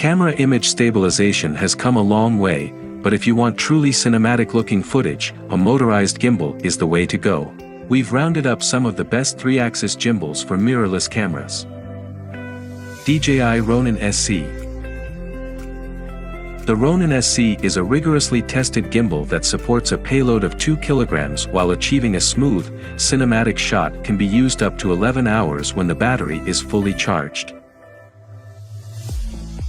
Camera image stabilization has come a long way, but if you want truly cinematic-looking footage, a motorized gimbal is the way to go. We've rounded up some of the best 3-axis gimbals for mirrorless cameras. DJI Ronin-SC. The Ronin-SC is a rigorously tested gimbal that supports a payload of 2 kilograms while achieving a smooth, cinematic shot can be used up to 11 hours when the battery is fully charged.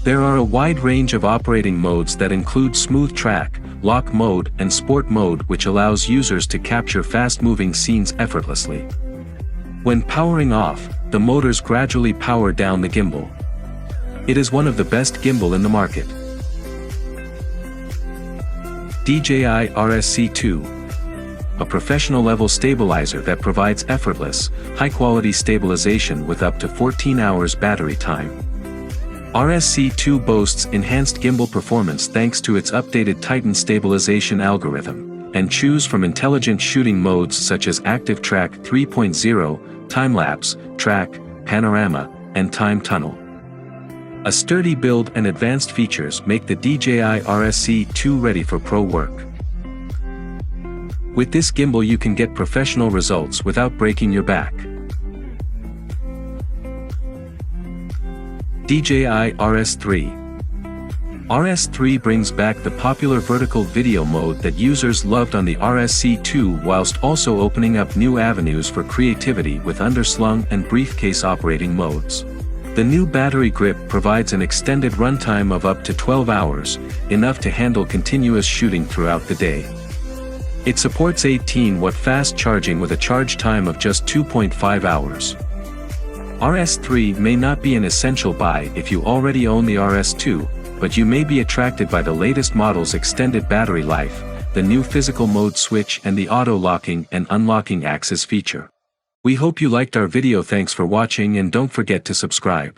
There are a wide range of operating modes that include smooth track, lock mode, and sport mode, which allows users to capture fast-moving scenes effortlessly. When powering off, the motors gradually power down the gimbal. It is one of the best gimbal in the market. DJI RSC 2. A professional-level stabilizer that provides effortless, high-quality stabilization with up to 14 hours battery time. RSC 2 boasts enhanced gimbal performance thanks to its updated Titan stabilization algorithm, and choose from intelligent shooting modes such as Active Track 3.0, Time-Lapse, Track, Panorama, and Time Tunnel. A sturdy build and advanced features make the DJI RSC 2 ready for pro work. With this gimbal you can get professional results without breaking your back. DJI RS3. RS3 brings back the popular vertical video mode that users loved on the RSC 2 whilst also opening up new avenues for creativity with underslung and briefcase operating modes. The new battery grip provides an extended runtime of up to 12 hours, enough to handle continuous shooting throughout the day. It supports 18-watt fast charging with a charge time of just 2.5 hours. RS3 may not be an essential buy if you already own the RS2, but you may be attracted by the latest model's extended battery life, the new physical mode switch, and the auto-locking and unlocking axis feature. We hope you liked our video. Thanks for watching and don't forget to subscribe.